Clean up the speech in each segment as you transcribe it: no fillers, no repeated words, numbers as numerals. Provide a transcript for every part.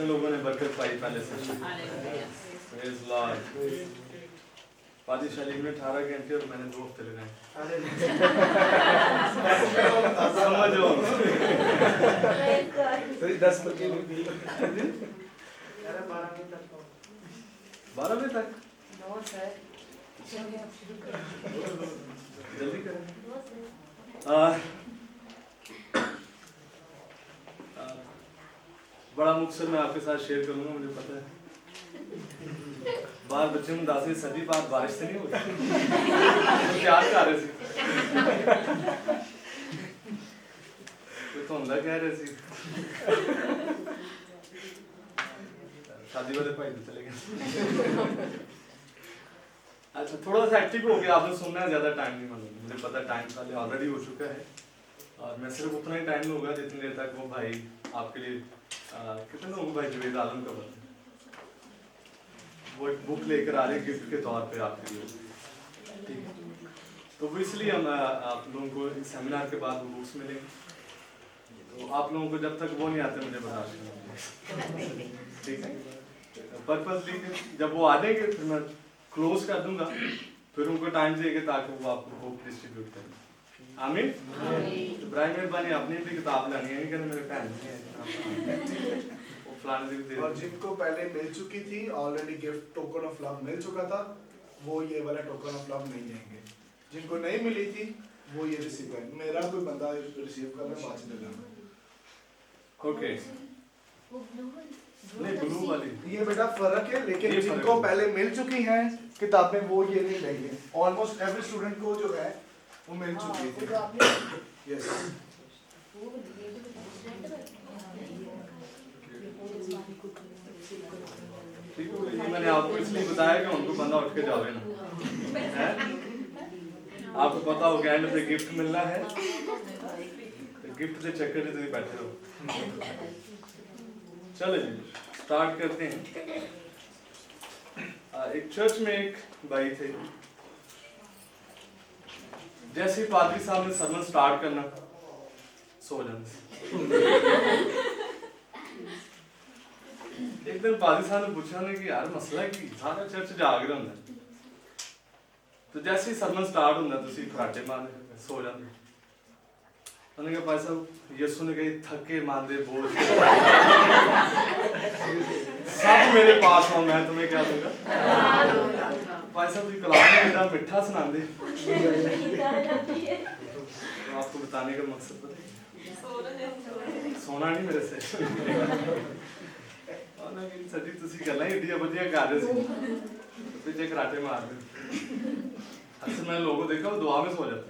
कितने लोगों ने बरकत पाई पहले से? Praise Lord. पादी शाली में 18 घंटे और मैंने 2 हफ्ते लगाए। समझो 10 बजे 12 बजे तक जल्दी करें। बड़ा मुख्तसर मैं आपके साथ शेयर करूंगा, मुझे पता है बाहर बच्चे में दासी सदी बात बारिश से नहीं होती तो प्यार कर रहे थे तो ਹੁੰਦਾ कह रहे थे शादी वाले भाई चले गए। अच्छा थोड़ा सा एक्टिव हो गया, आपने सुनना है, ज्यादा टाइम नहीं मालूम, मुझे पता टाइम पहले ऑलरेडी हो चुका है और मैं सिर्फ उतना ही टाइम लूंगा जितनी देर तक वो भाई आपके लिए कितने लोगों भाई जवेद आलम का बताए वो एक बुक लेकर आ रहे हैं गिफ्ट के तौर पे आपके लिए, ठीक है? तो वो इसलिए हम आप लोगों को इस सेमिनार के बाद वो बुक्स मिलेंगे, तो आप लोगों को जब तक वो नहीं आते मुझे बता दें, ठीक है? पर्पसली जब वो आ जाएंगे फिर मैं क्लोज कर दूंगा, फिर उनको टाइम देंगे ताकि वो आपको बुक डिस्ट्रीब्यूट करें। आमीन। इब्राहिम मेहरबानी अपनी भी किताब लानी है, नहीं कहना मेरे बहन नहीं है और जिनको पहले मिल चुकी थी already gift token of love मिल चुका था, वो ये वाला टोकन ऑफ लव नहीं लेंगे। जिनको नहीं मिली थी वो ये रिसीव करेंगे। मेरा कोई बंदा रिसीव कर रहा है, बाद में देना। ओके नहीं ब्लू वाली ये बेटा फर्क है, लेकिन जिनको पहले मिल चुकी हैं किताबें वो ये नहीं लेंगे। ऑलमोस्ट एवरी स्टूडेंट को जो है वो मिल चुकी थी। यस ठीक है, ये मैंने आपको इसलिए बताया कि उनको बंदा उठ के जावे ना, आपको पता हो एंड पे गिफ्ट मिलना है, तो गिफ्ट से चक्कर से बैठे रहो। चलो जी स्टार्ट करते हैं। एक चर्च में एक भाई थे, जैसे ही पादरी साहब ने सरमन स्टार्ट करना सो जाना। एक दिन पादरी साहब ने पूछा ना कि यार मसला की सारा चर्च जाग रहा होंगे, तो जैसे ही सरमन स्टार्ट होंगे तुसी फराटे मारने सो जाते। उन्होंने कहा भाई साहब यीशु ने कही थके मांदे बोझ सब मेरे पास हो, मैं तुम्हें क्या दूंगा। भाई साहब तुम कलाम में इतना मिठा सुनाते, तो आपको बताने का मकसद पता है सोना नहीं मेरे से सजी तुसी गल्लां एडियां वधिया कर रहे थे पीछे कराटे मार रहे। अक्सर मैंने लोगों को देखा वो दुआ में सो जाते,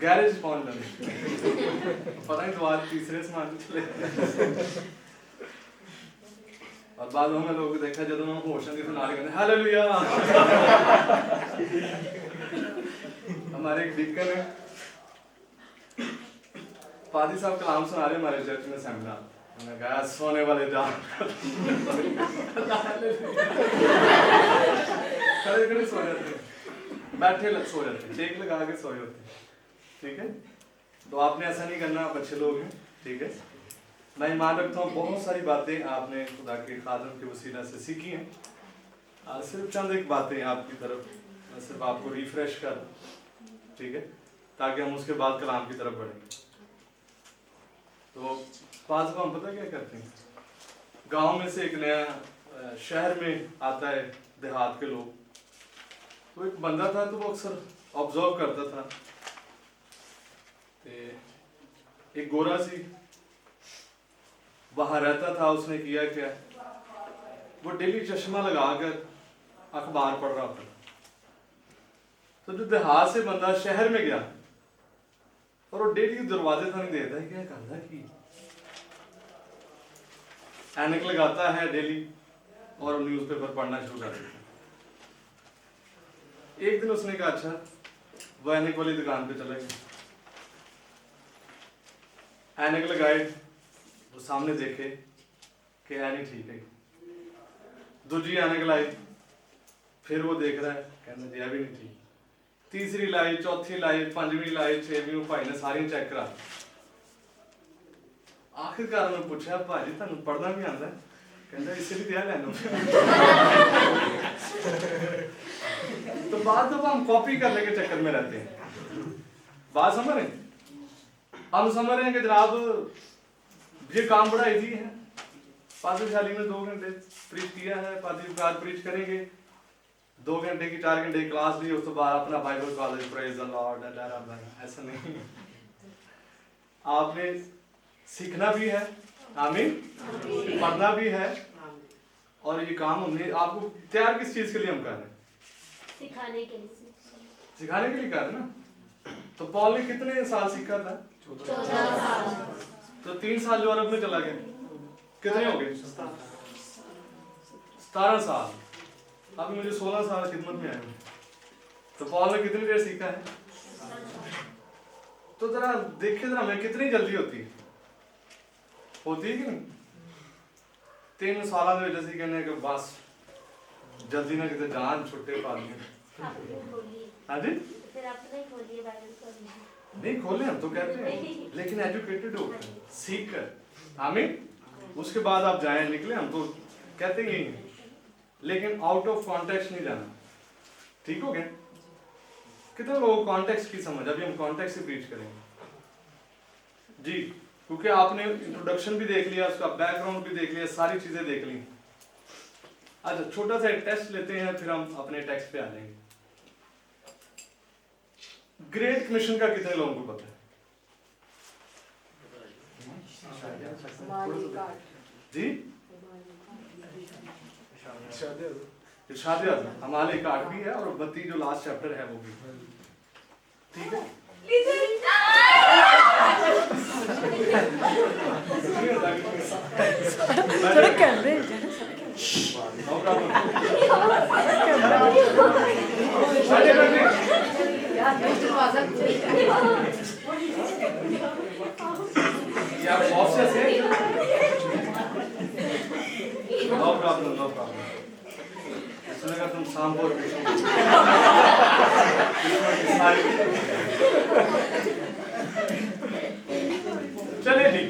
गैरेज पहुंच जाते, पता नहीं दुआ तीसरे समान चले। और बाद में लोगों को देखा जब मैं होश नहीं सुना रहे कहते हालेलुया। हमारे एक डिकन है, पादी साहब कलाम सुना रहे हमारे चर्च में सेमिनार, मैं कहा सोने वाले जा खड़े खड़े सो जाते, बैठे सो जाते, टेक लगा के सोए होते, ठीक है? तो आपने ऐसा नहीं करना, आप अच्छे लोग हैं, ठीक है? मैं ईमान रखता हूँ बहुत सारी बातें आपने खुदा के खादम के वसीला से सीखी हैं। सिर्फ चंद एक बातें आपकी तरफ मैं सिर्फ आपको रिफ्रेश कर, ठीक है, ताकि हम उसके बाद कलाम की तरफ बढ़ेंगे। तो पास को हम पता क्या करते हैं, गांव में से एक नया शहर में आता है देहात के लोग, तो एक बंदा था तो वो अक्सर ऑब्जर्व करता था, एक गोरा सी वहां रहता था। उसने किया क्या, वो डेली चश्मा लगाकर अखबार पढ़ रहा था। तो जो देहात से बंदा शहर में गया और वो डेली दरवाजे था नहीं देता है, क्या करता कि ऐनक लगाता है डेली और न्यूज़पेपर पढ़ना शुरू कर देता। एक दिन उसने कहा अच्छा वो ऐनक वाली दुकान पे चला गया, ऐनक लगाए, वो सामने देखे कि ऐनक ठीक है, दूसरी ऐनक लाई, फिर वो देख रहा है कहना जी भी नहीं ठीक, तीसरी लाई, चौथी लाई, 5वीं लाई, 6वीं, भाई ने सारी चेक करा। आखिरकार मैं पूछा भाजी तुम पढ़ना भी आता है? कहता इससे भी ध्यान लेना। तो बात जब हम कॉपी करने के चक्कर में रहते हैं, बात समझ रहे हैं? हम समझ रहे हैं कि जनाब ये काम बड़ा इजी है, पादरी शाली में 2 घंटे प्रीच किया है, पादरी कार प्रीच करेंगे 2 घंटे की 4 घंटे की क्लास ली, उसके बाद अपना Bible college praise the Lord, ऐसा नहीं। आपने सीखना भी है, आमीन, पढ़ना भी है, और ये काम हमने आपको तैयार किस चीज के लिए हम कर रहे हैं? सिखाने के लिए कर रहे हैं ना। तो पॉल ने कितने साल सीखा था? 14 साल। तो 3 साल जो अरब में चला गया, कितने हो गए? 17 साल। अभी मुझे 16 साल खिदमत में आए। तो पॉल ने कितनी देर सीखा है? तो जरा देखिए जरा, मैं कितनी जल्दी होती है कि नहीं? 3 साल में जैसे कहने कि बस जल्दी ना कितने जान छुट्टे पा लिए। हाँ जी, नहीं खोले हम तो कहते हैं, लेकिन एजुकेटेड हो, सीख कर, आमीन, उसके बाद आप जाएं, निकले, हम तो कहते ही हैं, लेकिन आउट ऑफ कॉन्टेक्स्ट नहीं जाना। ठीक हो गया? कितने लोगों को कॉन्टेक्स्ट की समझ? अभी हम कॉन्टेक्स्ट से प्रीच करेंगे जी, क्योंकि आपने इंट्रोडक्शन भी देख लिया, उसका बैकग्राउंड भी देख लिया, सारी चीजें देख ली। अच्छा, छोटा सा एक टेस्ट लेते हैं, फिर हम अपने टेक्स्ट पे आ जाएंगे। ग्रेट कमीशन का कितने लोगों को पता है? जी, इरशाद हमारे कार्ड भी है, और 32 जो लास्ट चैप्टर है वो भी। ठीक है, नो प्रॉब्लम। सुनेगा तुम सांपोर चले जी,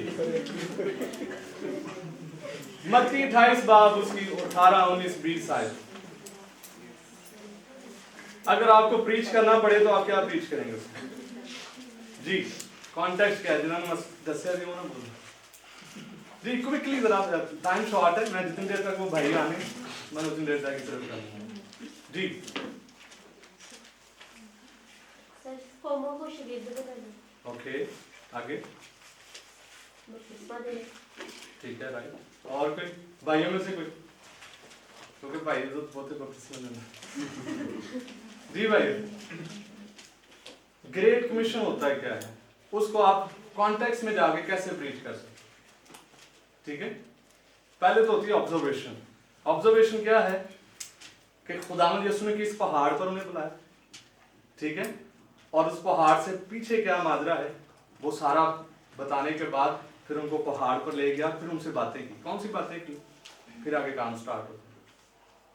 मत्ती 28 बाब उसकी 18, 19, 20 आयत। अगर आपको प्रीच करना पड़े तो आप क्या प्रीच करेंगे उसमें? जी, कॉन्टेक्स्ट क्या है? जिन्होंने दसिया जी वो ना बोलो जी, क्विकली जरा, टाइम शॉर्ट है, मैं जितनी देर तक वो भाई आने मैं उतनी देर तक सर्व करूंगा जी। ओके, आगे ठीक है, राइट। और कोई भाइयों में से कोई? क्योंकि भाई तो पोते बपतिस्मा लेना जी। भाई, ग्रेट कमीशन होता है क्या है, उसको आप कॉन्टेक्स्ट में जाके कैसे प्रीच कर सकते? ठीक है, पहले तो होती है ऑब्जर्वेशन। ऑब्जर्वेशन क्या है कि खुदावंद यीशु ने किस पहाड़ पर उन्हें बुलाया, ठीक है, और उस पहाड़ से पीछे क्या माजरा है वो सारा बताने के बाद फिर उनको पहाड़ पर ले गया, फिर उनसे बातें की। कौन सी बातें की? फिर आगे काम स्टार्ट होता।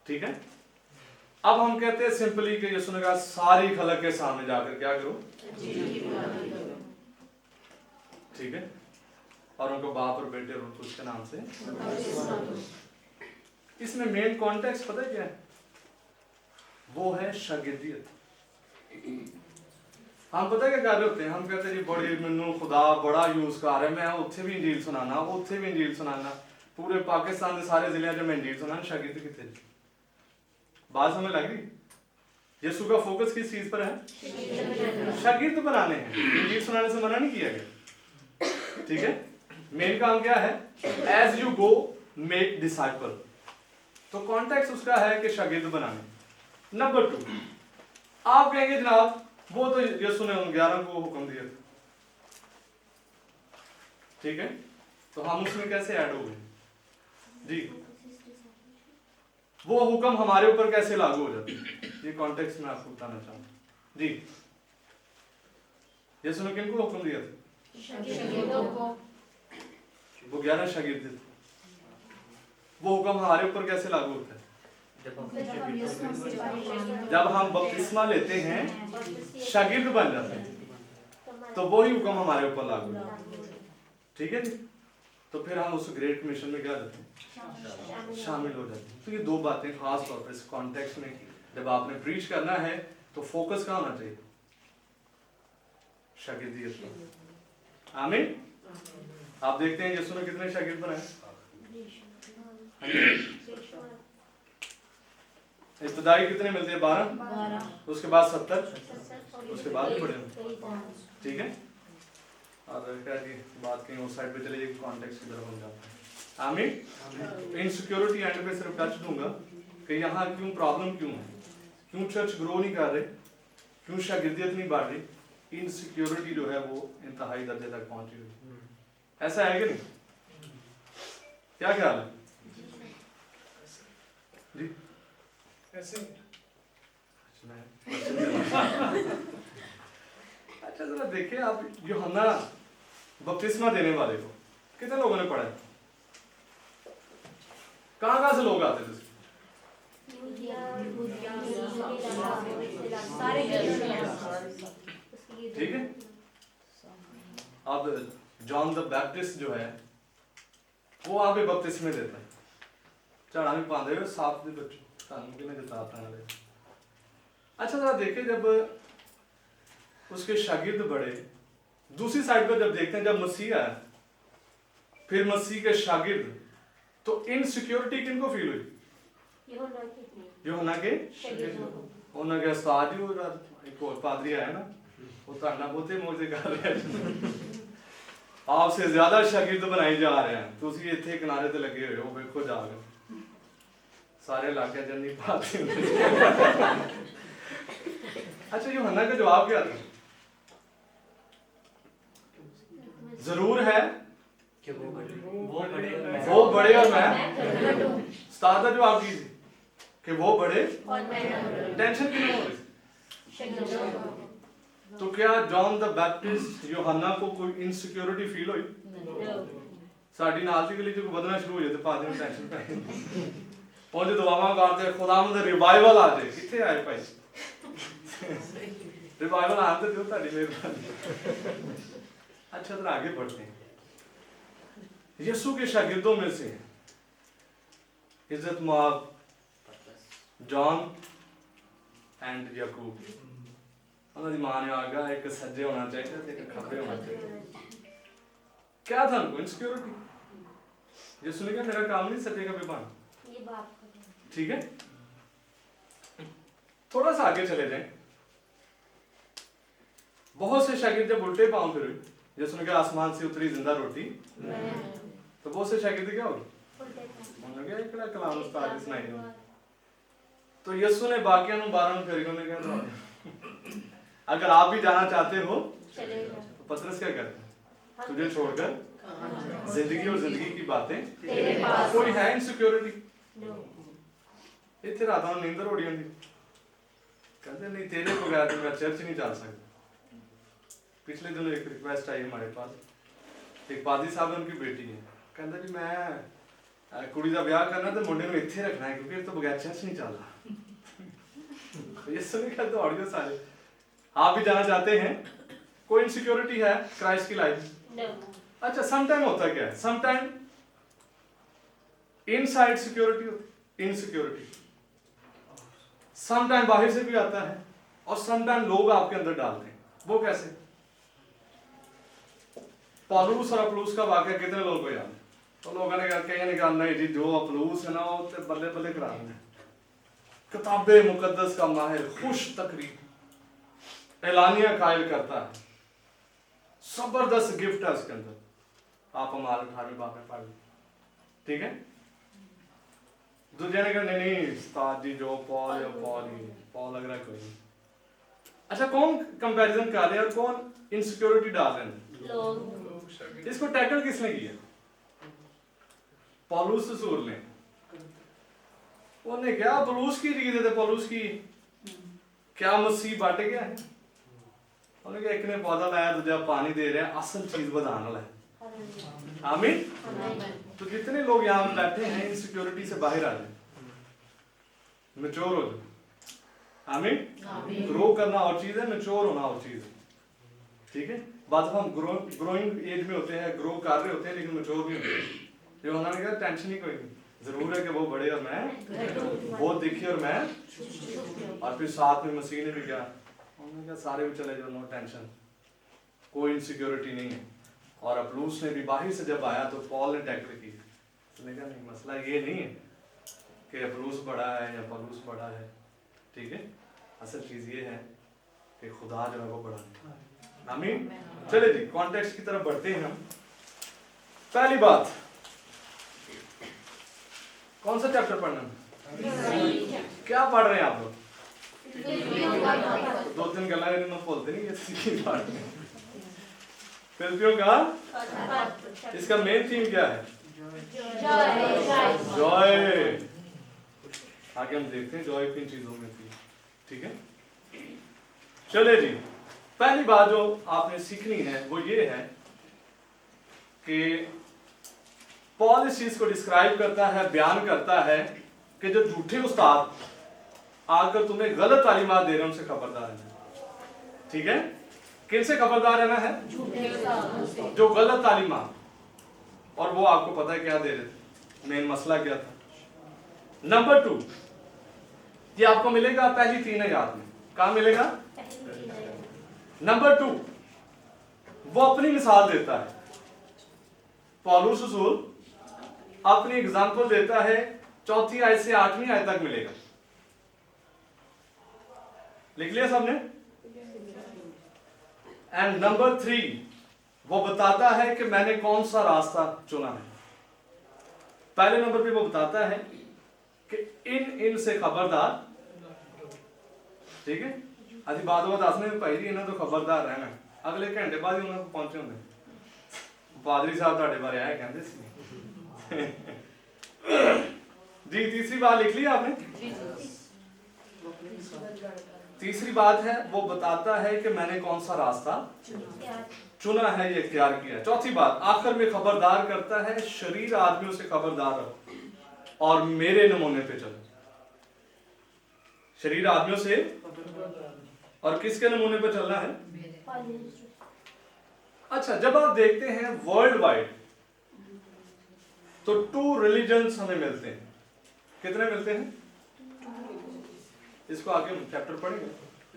ठीक है, अब हम कहते हैं सिंपली कि यीशु ने कहा सारी खलक के सामने जाकर क्या करो? ठीक है, और उनको बाप और बेटे और उनको उसके नाम से। इसमें मेन कॉन्टेक्स्ट पता है क्या है? वो है शागिर्दियत। हम पता क्या कर रहे होते हैं? हम कहते हैं जी बड़ी मैनू खुदा बड़ा यूज कर रहा है, मैं उत्थे भी इंजील सुनाना, उत्थे भी इंजील सुनाना, पूरे पाकिस्तान के सारे जिले में इंजील सुनाना। शागिर्द कितने? बात समझ लग रही? यीशु का फोकस किस चीज पर है? शागिर्द बनाने हैं, इंजील सुनाने से मना नहीं किया गया। ठीक है, मेन काम क्या है? As you go make disciple. तो कॉन्टेक्स्ट उसका है कि शागिर्द बनाने। नंबर 2, आप कहेंगे जनाब वो तो यीशु ने उन 11 को हुक्म दिया था, ठीक है, तो हम उसमें कैसे ऐड हो गए? जी, वो हुक्म हमारे ऊपर कैसे लागू हो जाते? ये कॉन्टेक्स्ट में आपको बताना चाहूंगा जी। यीशु ने किनको हुक्म दिया था? वो 11 शागिर्द थे। वो हुक्म हमारे ऊपर कैसे लागू होता है? जब हम बपतिस्मा लेते हैं, शागिर्द बन जाते हैं, तो वही हुक्म हमारे ऊपर लागू होता है। ठीक है जी, तो फिर हम उस ग्रेट कमीशन में क्या करते हैं, शामिल हो जाते हैं। तो ये दो बातें खास तौर पर इस कॉन्टेक्स्ट में जब आपने प्रीच करना है तो फोकस कहाँ होना चाहिए, शागिर्दियत पर। आमीन। आप देखते हैं यीशु ने कितने शागिर्द बनाए, इब्तदाई कितने मिलते हैं, 12, उसके बाद 70, उसके बाद भी बड़े होंगे, ठीक है। और क्या जी बात कहीं उस साइड पे चले जाइए, कॉन्टेक्स्ट की तरफ हम जाते हैं। आमीन। इनसिक्योरिटी एंड पे सिर्फ टच दूंगा कि यहाँ क्यों प्रॉब्लम क्यों है, क्यों चर्च ग्रो नहीं कर रहे, क्यों शागिर्दियत नहीं बढ़ रही, इनसिक्योरिटी जो है वो इंतहाई दर्जे तक पहुंची हुई। ऐसा है कि नहीं, क्या ख्याल है जी? ऐसे अच्छा जरा देखिए आप, यूहन्ना बपतिस्मा देने वाले को कितने लोगों ने पढ़ा है, कहाँ से लोग आते थे? ठीक है। अब जॉन द बैप्टिस्ट जो है वो आप बपतिस्मे देता है, चढ़ा भी पाते हुए साफ दे बच्चों अच्छा जरा देखिए, जब उसके शागिर्द बढ़े, दूसरी साइड पर जब देखते हैं जब मसीह आया, फिर मसीह के शागिर्द, तो इनसिक्योरिटी किनको फील हुई, यूहन्ना के उन्होंने के उस्ताद जी और एक और पादरी आया ना, वो ताना बहुते मौजे कर रहे हैं, आपसे ज्यादा शागिर्द बनाए जा रहे हैं, तो उसी इतने किनारे ते लगे हुए हो, देखो जाकर सारे इलाके जन नहीं पाते। अच्छा यूहन्ना का जवाब क्या था, जरूर है कि वो बड़े और मैं, उस्ताद का जवाब की कि वो बड़े, टेंशन क्यों हो रही? तो क्या जॉन द बैप्टिस्ट यूहन्ना को कोई इनसिक्योरिटी फील हुई? साडी नाल दी गली च कोई बदना शुरू हो जाए तो पादरी में टेंशन पै पहुंचे दुआवां करते खुदावंद दा रिवाइवल आ जाए, किथे आए भाई रिवाइवल आते तो ताड़ी मेहरबानी। अच्छा तो आगे बढ़ते हैं, यीशु के शागिर्दों में से इज्जत माब जॉन एंड याकूब, उन्होंने मां ने आगा एक सज्जे होना चाहिए थे, एक खब्बे होना चाहिए। क्या था उनको इनसिक्योरिटी? यीशु ने कहा मेरा काम नहीं सज्जे का बेबान, ठीक है। थोड़ा सा आगे चले जाएं, बहुत से शागिर्द जब उल्टे पांव फिरे, यीशु ने कहा आसमान से उतरी जिंदा रोटी, तो बहुत से शागिर्द क्या हो गए, उन्होंने कहा एकड़ा कलाम उस्ताद जी सुनाई। तो यीशु ने बाकियां नु 12 फेरियों में कहा अगर आप भी जाना चाहते हो तो पतरस क्या करते हैं, तुझे छोड़कर जिंदगी और जिंदगी की बातें कोई है इनसिक्योरिटी? इतने रात में नींदर उड़ी होंगी, कहते नहीं तेरे बगैर तो मैं चर्च नहीं जा सकता। पिछले दिनों एक रिक्वेस्ट आई हमारे पास, एक पादी साहब उनकी बेटी है, कहते जी मैं कुड़ी का ब्याह करना तो मुंडे में इत्थे रखना है क्योंकि तो बगैर चर्च नहीं चलता। ये सुन के तो ऑडियो सारे आप भी जाना चाहते हैं, कोई इनसिक्योरिटी है क्राइस्ट की लाइफ? अच्छा सम टाइम होता क्या है, सम टाइम इनसाइड सिक्योरिटी होती, इनसिक्योरिटी सम टाइम बाहर से भी आता है और सम टाइम लोग आपके अंदर डालते हैं। वो कैसे? पौलुस और अपुल्लोस का वाकया कितने लोगों को याद है? तो लोगों ने कहा कहीं ने कहा नहीं जी जो अपुल्लोस है ना वो तो बल्ले बल्ले करा रहे हैं, किताबे मुकद्दस का माहिर, खुश तकरीर, एलानिया कायल करता है, जबरदस्त गिफ्ट है उसके अंदर। आप हमारे 18वें बाब में पढ़, ठीक है। दूसरे ने कहा नहीं उस्ताद जी जो पॉल है पॉल ही, पॉल लग रहा है कोई नहीं। अच्छा कौन कंपैरिजन कर रहे हैं और कौन इनसिक्योरिटी डाल रहे हैं? लोग। इसको टैकल किसने किया? पौलुस रसूल ने। उन्होंने क्या पौलुस की रीत है, पौलुस की क्या मसीह बांट गया है? उन्होंने कहा एक ने पौधा लाया दूसरा पानी दे रहा है, असल चीज बताने वाला है। आमीन। तो जितने लोग यहाँ बैठे हैं इनसिक्योरिटी से बाहर आ जाए, मैच्योर हो जाए। आमीन। ग्रो करना और चीज है, मैच्योर होना और चीज है, ठीक है। बाद हम ग्रोइंग एज में होते हैं, ग्रो कर रहे होते हैं, लेकिन मैच्योर नहीं होते। ये होना नहीं, टेंशन ही कोई नहीं, जरूर है कि वो बड़े और मैं वो दिखे और मैं, और फिर साथ में मसीह ने भी कहा, उन्होंने कहा सारे भी चले जाओ, नो टेंशन, कोई इनसिक्योरिटी नहीं है। और अपुल्लोस ने भी बाहर से जब आया तो पॉल ने टैकल की, उसने कहा नहीं, मसला ये नहीं है कि अपुल्लोस बड़ा है या पौलुस बड़ा है, ठीक है, असल चीज ये है कि खुदा जो है वो बड़ा है। आमीन। चले जी कॉन्टेक्स्ट की तरफ बढ़ते हैं हम। पहली बात, कौन सा चैप्टर पढ़ना है? क्या पढ़ रहे हैं आप लोग? दो तीन गल्ला मैं बोलते नहीं फिलिपियों का इसका मेन थीम क्या है? जॉय। आगे हम देखते हैं जॉय किन चीजों में थी, ठीक है। चले जी, पहली बात जो आपने सीखनी है वो ये है कि पॉल इस चीज को डिस्क्राइब करता है, बयान करता है कि जो झूठे उस्ताद आकर तुम्हें गलत तालीमात दे रहे हैं उनसे खबरदार रहना, ठीक है। किनसे खबरदार रहना है? जो गलत तालीमात, और वो आपको पता है क्या दे रहे थे, मेन मसला क्या था। नंबर 2, ये आपको मिलेगा पहली 3 आयत में। कहां मिलेगा? नंबर 2, वो अपनी मिसाल देता है। पौलुस रसूल अपनी एग्जाम्पल देता है, 4 आयत से 8वीं आयत तक मिलेगा। लिख लिया सबने? एंड नंबर 3, वो बताता है कि मैंने कौन सा रास्ता चुना है। पहले नंबर पे वो बताता है कि इन से खबरदार, ठीक है। अभी बाद में दसने भाई जी इन्होंने तो खबरदार रहना, अगले घंटे बाद ही उन्होंने पहुंचे होंगे। पादरी साहब ਤੁਹਾਡੇ बारे आए कहते सी जी। तीसरी बात लिख ली आपने? तीसरी बात है वो बताता है कि मैंने कौन सा रास्ता चुना है, ये इख्तियार किया है। चौथी बात, आखिर में खबरदार करता है, शरीर आदमियों से खबरदार रहो और मेरे नमूने पे चलो। शरीर आदमियों से और किसके नमूने पे चलना है? अच्छा, जब आप देखते हैं वर्ल्ड वाइड तो 2 रिलीजन्स हमें मिलते हैं। कितने मिलते हैं? इसको आगे चैप्टर पढ़ेंगे,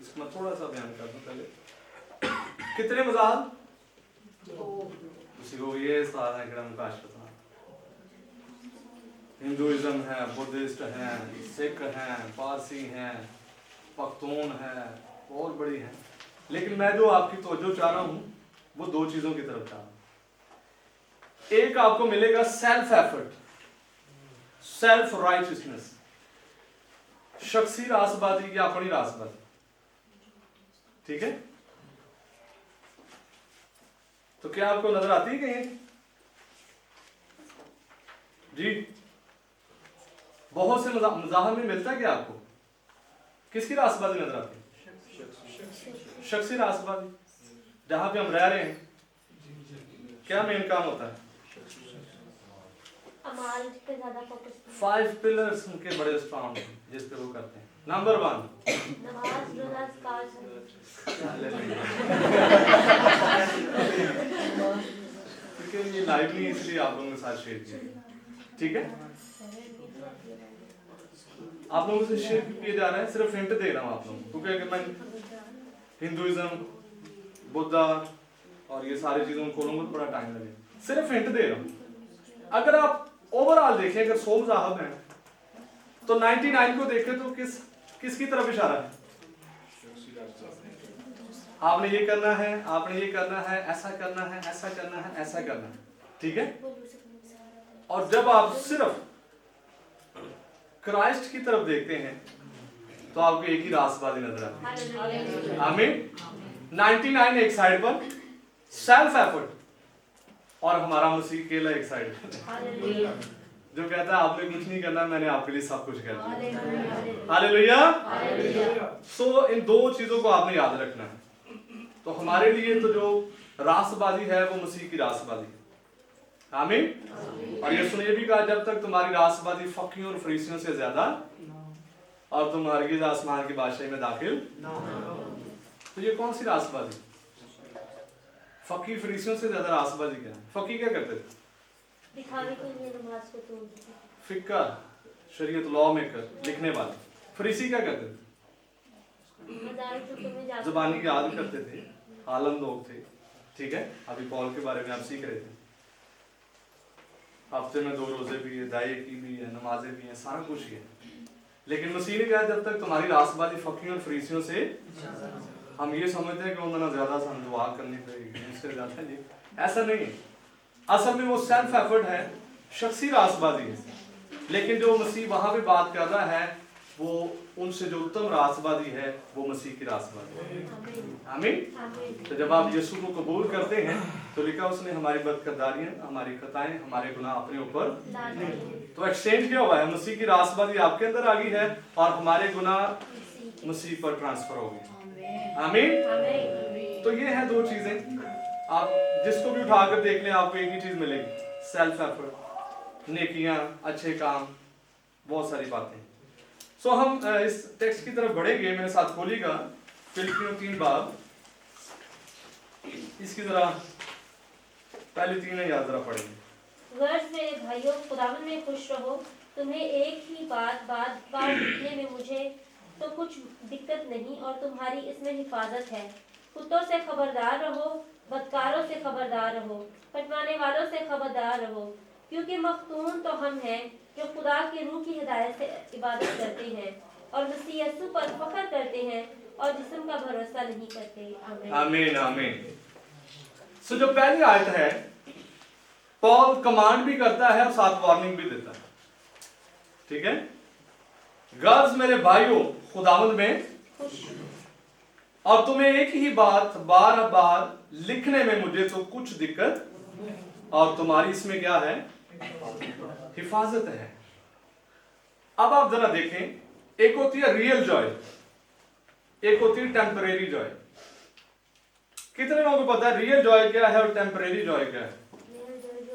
इसको मैं थोड़ा सा बयान कर दूं पहले। कितने मज़ाहब? किसी को ये सारा हिंदुइज्म है, बुद्धिस्ट है, सिख हैं, पारसी हैं, पख्तून है, और बड़ी हैं। लेकिन मैं जो आपकी तवज्जो चाह रहा हूं वो 2 चीजों की तरफ चाह रहा हूं। एक आपको मिलेगा सेल्फ एफर्ट, सेल्फ राइटियसनेस, शख्सी रासबाजी या अपनी रासबाजी, ठीक है। तो क्या आपको नजर आती है कहीं? जी, बहुत से मज़ाहब में मिलता है क्या आपको? किसकी रासबाजी नजर आती है? शख्सी रासबाजी। जहां पे हम रह रहे हैं क्या मेन काम होता है? 5 पिलर्स उनके बड़े स्ट्रॉन्ग हैं जिस पे वो करते हैं। नंबर 1 क्योंकि ये लाइव नहीं, इसलिए आप लोगों के साथ शेयर किया, ठीक है। आप लोगों से शेयर किया जा रहा है, सिर्फ हिंट दे रहा हूं आप लोगों को, क्योंकि मैं हिंदुइज्म, बुद्धा और ये सारी चीजों को खोलूंगा तो बड़ा टाइम लगेगा। सिर्फ हिंट दे रहा हूं। अगर आप ओवरऑल देखें, अगर 100 मज़ाहब हैं तो 99 को देखें तो किसकी तरफ इशारा है? आपने ये करना है, आपने ये करना है, ऐसा करना है, ऐसा करना है, ऐसा करना है, ठीक है। और जब आप सिर्फ क्राइस्ट की तरफ देखते हैं तो आपको एक ही रासबाजी नजर आती है। आमीन। 99 एक साइड पर सेल्फ एफर्ट और हमारा मसीह अकेला एक साइड पर जो कहता है आपने कुछ नहीं करना, मैंने आपके लिए सब कुछ कर दिया। हालेलुया। सो इन 2 चीजों को आपने याद रखना है। तो हमारे लिए तो जो रासबाजी है वो मसीह की रासबाजी है। आमीन। और यीशु ने भी कहा, जब तक तुम्हारी रासबाजी फकीयों और फरीसियों से ज्यादा और तुम हरगिज़ आसमान की बादशाही में दाखिल। तो ये कौन सी रासबाजी? फकी फरीसियों से ज्यादा रासबाजी क्या है? फकी क्या करते थे? दिखावे के लिए नमाज को तोड़ दी। फिक्का शरीयत लॉ मेकर लिखने वाले। फरीसी क्या करते थे? मदारी टुकड़े में जाकर जुबानी याद करते थे, आलम लोग थे, ठीक है। अभी पॉल के बारे में आप सीख रहे थे। हफ्ते में 2 रोजे भी है, दाए की भी है, नमाजें भी हैं, सारा कुछ ही है। लेकिन मसीह ने कहा जब तक तुम्हारी रासबाजी फकियों और फरीसियों से, हम ये समझते हैं कि उन्होंने ज्यादा सन दुआ करनी पड़ेगी उससे ज्यादा नहीं, ऐसा नहीं है। असल में वो सेल्फ एफर्ट है, शख्सी रासबाजी है। लेकिन जो मसीह वहां पे बात कर रहा है वो उनसे जो उत्तम रासबाजी है वो मसीह की रासबाजी है। आमीन। तो जब आप यीशु को कबूल करते हैं तो लिखा उसने हमारी बदकिरदारियां, हमारी खताएं, हमारे गुनाह अपने ऊपर, तो एक्सचेंज क्या हुआ है? मसीह की रासबाजी आपके अंदर आ गई है और हमारे गुनाह मसीह पर ट्रांसफर हो गए। आमीन। तो ये है 2 चीजें, आप जिसको भी उठाकर देख लें आपको एक ही चीज मिलेगी, सेल्फ एफर्ट, नेकियां, अच्छे काम, बहुत सारी बातें। सो हम इस टेक्स्ट की तरफ बढ़ेंगे। मेरे साथ खोलिएगा फिलिपियों 3 बाब, इसकी जरा पहली 3 याद जरा पढ़ेंगे। गर्ज मेरे भाइयों, खुदावन में खुश रहो। तुम्हें एक ही बात बार लिखने में मुझे तो कुछ दिक्कत नहीं और तुम्हारी इसमें हिफाजत है। कुत्तों से खबरदार रहो, बदकारों से खबरदार रहो, पटवाने वालों से खबरदार रहो, क्योंकि मखतून तो हम हैं जो खुदा की रूह की हिदायत से इबादत करते हैं और मसीह यीशु पर फख्र करते हैं और जिस्म का भरोसा नहीं करते। आमीन आमीन। सो जो पहली आयत है, पॉल कमांड भी करता है और साथ वार्निंग भी देता है, ठीक है। गर्ज मेरे भाइयों, खुदावंद में और तुम्हें एक ही बात बार बार लिखने में मुझे तो कुछ दिक्कत और तुम्हारी इसमें क्या है? हिफाजत है। अब आप जरा देखें, एक होती है रियल जॉय, एक होती है टेम्परेरी जॉय। कितने लोगों को पता है रियल जॉय क्या है और टेम्परेरी जॉय क्या है?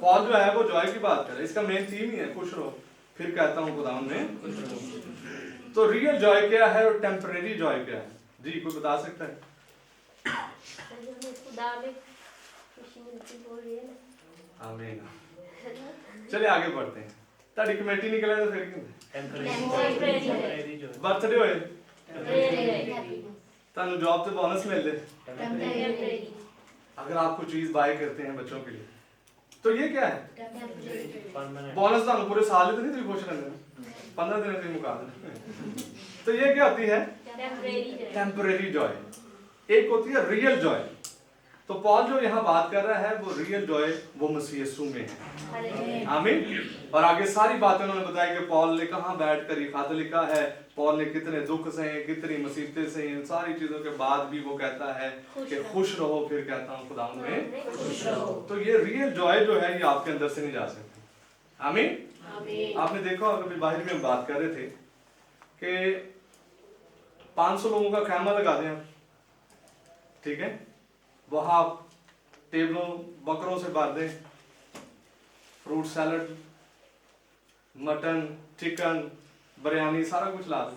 पॉल जो है वो जॉय की बात कर रहा है, इसका मेन थीम ही है खुश रहो, फिर कहता हूं खुदा में खुश रहो। तो रियल जॉय क्या है और टेम्परेरी जॉय क्या है? जी कोई बता सकता है? खुदा में खुशी मिलती बोल रही है ना। आमीन। चलिए आगे बढ़ते हैं। ताड़ी कमेटी निकले तो फिर बर्थडे होए तानु जॉब से बोनस मिल ले, अगर आप कुछ चीज बाय करते हैं बच्चों के लिए तो ये क्या है? बोनस तानु पूरे साल तो नहीं तुम खुश रहने, 15 दिन से मुका देना। तो ये क्या होती है? Temporary Joy. एक होती है रियल जॉय। तो पॉल जो यहाँ बात कर रहा है वो रियल जॉय वो मसीह यीशु में है। आमीन। और आगे सारी बातें उन्होंने बताई कि पॉल ने कहाँ बैठकर ये खत लिखा है, पॉल ने कितने दुख सहे, कितनी मुसीबतें सही, इन सारी चीजों के बाद भी वो कहता है कि खुश रहो, फिर कहता हूँ खुदा में खुश रहो। तो ये रियल जॉय जो है ये आपके अंदर से नहीं जा सकती। आमीन। आपने देखा होगा, अभी बाहर में हम बात कर रहे थे कि 500 लोगों का खैमा लगा दें, ठीक है, वहां टेबलों बकरों से भर दें, fruit salad, mutton, chicken, biryani, सारा कुछ ला दें।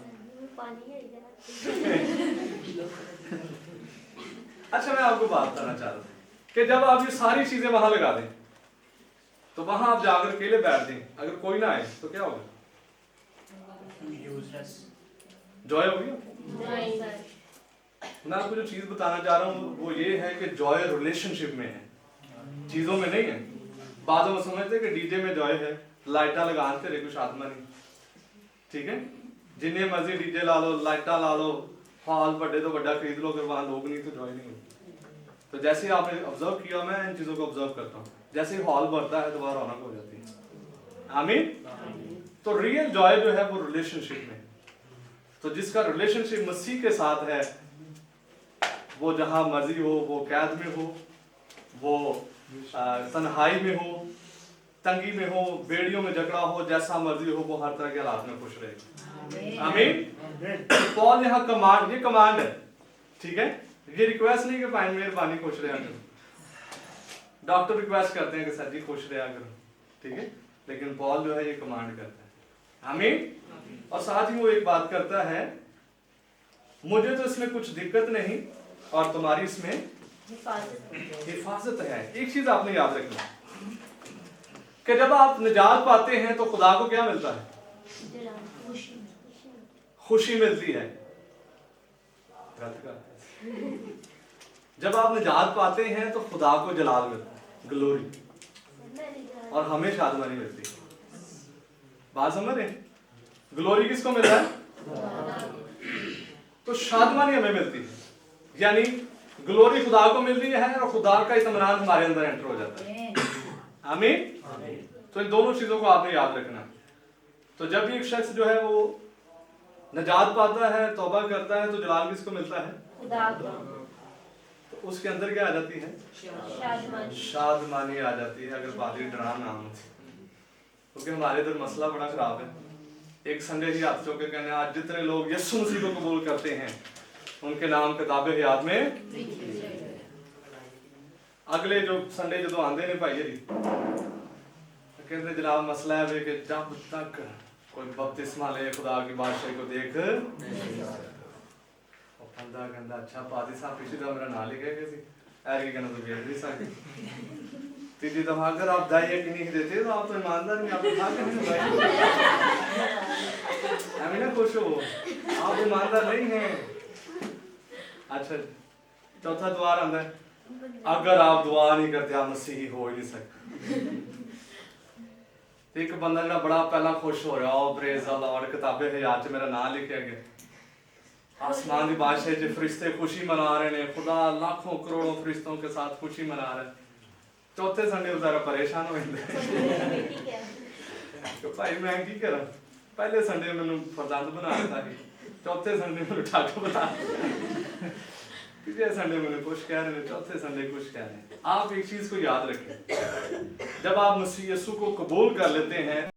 अच्छा मैं आपको बात बताना चाह रहा था कि जब आप ये सारी चीजें वहां लगा दें तो वहां आप जाकर अकेले बैठ दें, अगर कोई ना आए तो क्या होगा? जॉय होगी। मैं आपको जो चीज बताना चाह रहा हूँ वो ये है कि जॉय रिलेशनशिप में है, चीजों में नहीं है। बाद में समझते कि डीजे में जॉय है, लाइटा लगाते रहे कुछ आत्मा नहीं, ठीक है। जिन्हें मर्जी डीजे ला लो, लाइटा ला लो, हॉल बड़े तो बड़ा खरीद लो, अगर वहां लोग नहीं तो जॉय नहीं होती। तो जैसे ही आपने ऑब्जर्व किया, मैं इन चीजों को ऑब्जर्व करता हूँ, जैसे ही हॉल भरता है दोबारा रौनक हो जाती है। आमीन। तो रियल जॉय जो है वो रिलेशनशिप में, तो जिसका रिलेशनशिप मसीह के साथ है वो जहां मर्जी हो, वो कैद में हो, वो तन्हाई में हो, तंगी में हो, बेड़ियों में झगड़ा हो, जैसा मर्जी हो, वो हर तरह के हालात में खुश रहे। आमीन। पॉल यहाँ कमांड, ये कमांड है, ठीक है, ये रिक्वेस्ट नहीं कि भाई मेहरबानी खुश रहे करो। डॉक्टर रिक्वेस्ट करते हैं कि सर जी खुश रहा करो, ठीक है, लेकिन पॉल जो है ये कमांड करता है। आमीन। और साथ ही वो एक बात करता है, मुझे तो इसमें कुछ दिक्कत नहीं और तुम्हारी इसमें हिफाजत हिफाजत है। एक चीज आपने याद रखना कि जब आप निजात पाते हैं तो खुदा को क्या मिलता है? खुशी मिलती है। जब आप निजात पाते हैं तो खुदा को जलाल मिलता है, ग्लोरी, और हमें शादमानी मिलती है। बात समझ रहे? ग्लोरी किसको मिल रहा है? तो शादमानी हमें मिलती है, यानी ग्लोरी खुदा को मिल रही है और खुदा का इत्मीनान हमारे अंदर एंटर हो जाता है। आमीन। तो इन दोनों चीजों को आपने याद रखना। तो जब भी एक शख्स जो है वो निजात पाता है, तौबा करता है, तो जलाल किसको मिलता है? खुदा को। तो उसके अंदर क्या आ जाती है? शादमानी आ जाती है। अगर पादरी डरा ना हो, क्योंकि हमारे इधर मसला बड़ा खराब है। एक संडे ही हाथ चौके कहने, आज जितने लोग यीशु मसीह को कबूल करते हैं उनके नाम किताबे हयात में, अगले जो संडे जो आंदे ने भाई जी कहते जनाब मसला है कि जब तक कोई बपतिस्मा ले खुदा की बादशाही को देख, बंदा कहता अच्छा पादी साहब पिछली दफा मेरा नाम लिखे गए थे, ऐसे कहना तो भेज नहीं सकते। तीसरी दफा अगर आप दाई कि नहीं देते तो आप तो ईमानदार नहीं, आप हमें ना खुश हो, आप ईमानदार नहीं हैं। अच्छा चौथा द्वार आंदा है, अगर आप दुआ नहीं करते आप मसीही हो ही नहीं सकते। एक बंदा जो बड़ा पहला खुश हो रहा हो, प्रेज द लॉर्ड, किताबे हयात च मेरा नाम लिखा गया, आसमान की बादशाह च फरिश्ते खुशी मना रहे ने, खुदा लाखों करोड़ों फरिश्तों के साथ खुशी मना रहा है। चौथे संडे बेचारा परेशान हो जाता है भाई मैं की करा, पहले संडे मैंने फरजंद बना था, चौथे संडे मैंने ठग बना, तीसरे संडे मैंने कुछ कह रहे हैं, चौथे संडे कुछ कह रहे हैं। आप एक चीज को याद रखें, जब आप मसीह यीशु को कबूल कर लेते हैं